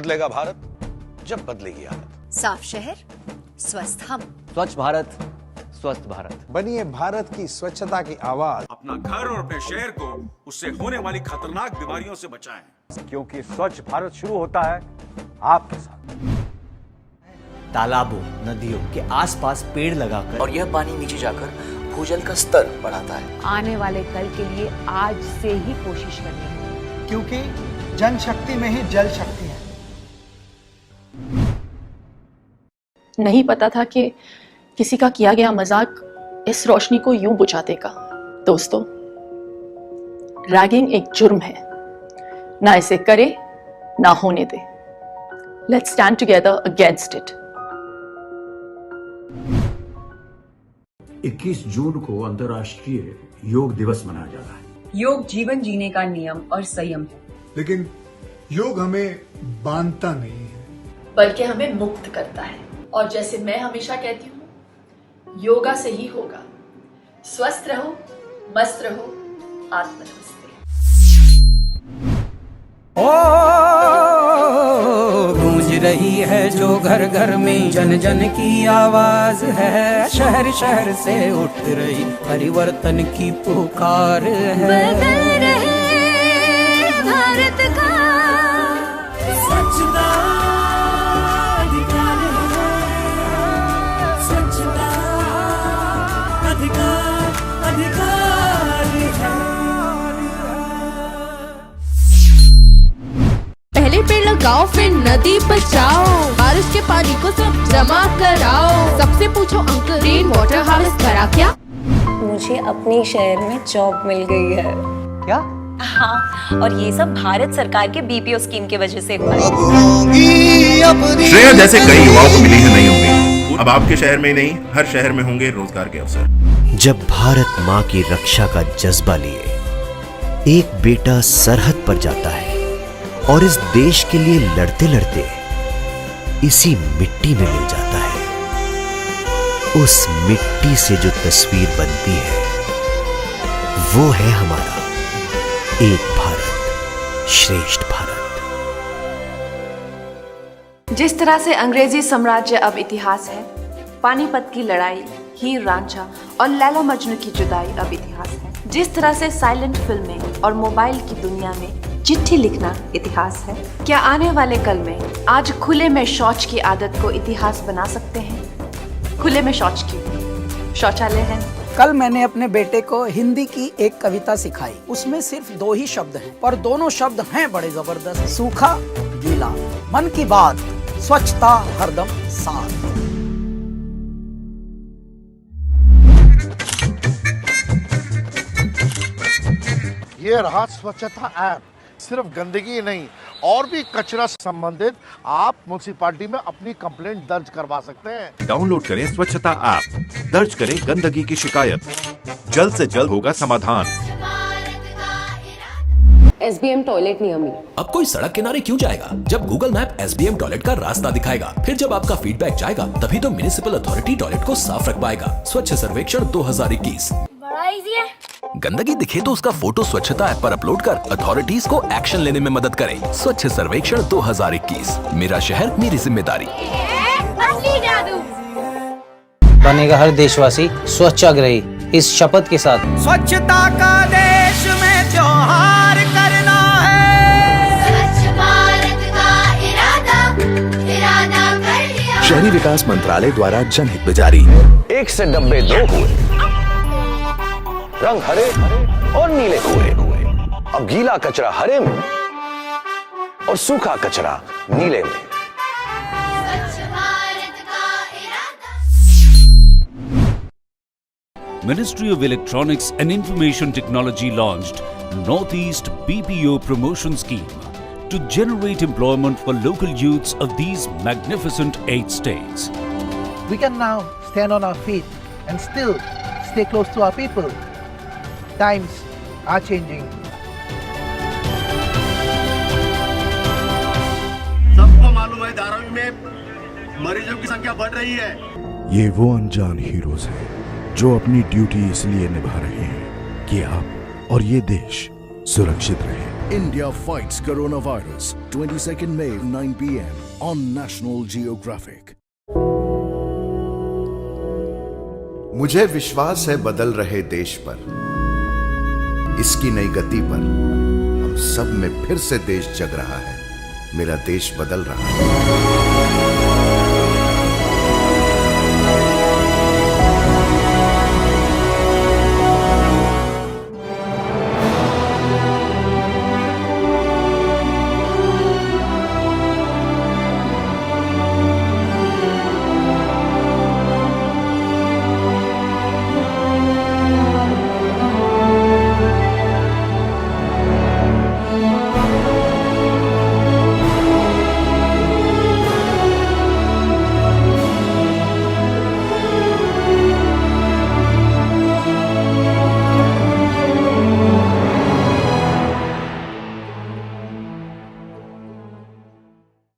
बदलेगा भारत जब बदलेगी आदत। साफ शहर, स्वस्थ हम। स्वच्छ भारत, स्वस्थ भारत। बनिए भारत की स्वच्छता की आवाज। अपना घर और अपने शहर को उससे होने वाली खतरनाक बीमारियों से बचाएं। क्योंकि स्वच्छ भारत शुरू होता है आपके साथ। तालाबों, नदियों के आसपास पेड़ लगाकर और यह पानी नीचे जाकर भूजल का स्तर बढ़ाता है। आने वाले कल के लिए आज से ही कोशिश करनी है, क्योंकि जनशक्ति में ही जल शक्ति है। नहीं पता था कि किसी का किया गया मजाक इस रोशनी को यूं बुझा देगा। दोस्तों, रैगिंग एक जुर्म है, ना इसे करे ना होने दे। Let's stand together against it. 21 जून को अंतर्राष्ट्रीय योग दिवस मनाया जा रहा है। योग जीवन जीने का नियम और संयम है, लेकिन योग हमें बांधता नहीं है, बल्कि हमें मुक्त करता है। और जैसे मैं हमेशा कहती हूँ, योगा से ही होगा। स्वस्थ रहो, मस्त रहो, आत्म नमस्ते। गूंज रही है जो घर घर में, जन जन की आवाज है। शहर शहर से उठ रही परिवर्तन की पुकार है। बदल रहे भारत का स्वच्छता अधिकार है, स्वच्छता अधिकार अधिकार है। पहले पेड़ लगाओ फिर नदी बचाओ, बारिश के पानी को सब जमा कराओ। सबसे पूछो अंकल, रेन वाटर हार्वेस्ट करा क्या? मुझे अपने शहर में जॉब मिल गई है। क्या? हाँ, और ये सब भारत सरकार के बीपीओ स्कीम के वजह से हुआ है। श्रेया जैसे कई युवाओं को मिली है नई उम्मीद। अब आपके शहर में ही नहीं, हर शहर में होंगे रोजगार के अवसर। जब भारत माँ की रक्षा का जज्बा लिए एक बेटा सरहद पर जाता है और इस देश के लिए लड़ते लड़ते इसी मिट्टी में मिल जाता है, उस मिट्टी से जो तस्वीर बनती है वो है हमारा एक भारत श्रेष्ठ भारत। जिस तरह से अंग्रेजी साम्राज्य अब इतिहास है, पानीपत की लड़ाई, हीर रांझा और लैला मजनू की जुदाई अब इतिहास है। जिस तरह से साइलेंट फिल्में और मोबाइल की दुनिया में चिट्ठी लिखना इतिहास है, क्या आने वाले कल में आज खुले में शौच की आदत को इतिहास बना सकते हैं? खुले में शौच की शौचालय है। कल मैंने अपने बेटे को हिंदी की एक कविता सिखाई। उसमें सिर्फ 2 ही शब्द हैं, पर दोनों शब्द हैं बड़े जबरदस्त। सूखा गीला, मन की बात, स्वच्छता हरदम साथ। ये रहा स्वच्छता ऐप। सिर्फ गंदगी ही नहीं, और भी कचरा संबंधित आप म्युनिसिपैलिटी में अपनी कंप्लेंट दर्ज करवा सकते हैं। डाउनलोड करें स्वच्छता ऐप, दर्ज करें गंदगी की शिकायत, जल्द से जल्द होगा समाधान। SBM टॉयलेट नियमित। अब कोई सड़क किनारे क्यों जाएगा जब गूगल मैप SBM टॉयलेट का रास्ता दिखाएगा। फिर जब आपका फीडबैक जाएगा तभी तो म्युनिसिपल अथॉरिटी टॉयलेट को साफ रख पाएगा। स्वच्छ सर्वेक्षण 2021। बड़ा इजी है। गंदगी दिखे तो उसका फोटो स्वच्छता ऐप पर अपलोड कर अथॉरिटीज को एक्शन लेने में मदद करें। स्वच्छ सर्वेक्षण 2021, मेरा शहर मेरी जिम्मेदारी। असली जादू। बनेगा हर देशवासी स्वच्छाग्रही इस शपथ के साथ। स्वच्छता का देश में त्योहार करना है। स्वच्छ भारत का इरादा कर लिया। शहरी विकास मंत्रालय द्वारा जनहित में जारी। 1 से 92 हुए, रंग हरे और नीले हुए। अब गीला कचरा हरे में और सूखा कचरा नीले में। Ministry of Electronics and Information Technology launched Northeast BPO Promotion Scheme to generate employment for local youths of these magnificent 8 states. We can now stand on our feet and still stay close to our people. Times are changing. सबको मालूम है धारावी में मरीजों की संख्या बढ़ रही है। ये वो अनजान हीरोज हैं जो अपनी ड्यूटी इसलिए निभा रहे हैं कि आप और ये देश सुरक्षित रहे। India fights coronavirus. 22nd May, 9 p.m. on National Geographic. मुझे विश्वास है बदल रहे देश पर, इसकी नई गति पर हम सब में फिर से देश जग रहा है। मेरा देश बदल रहा है।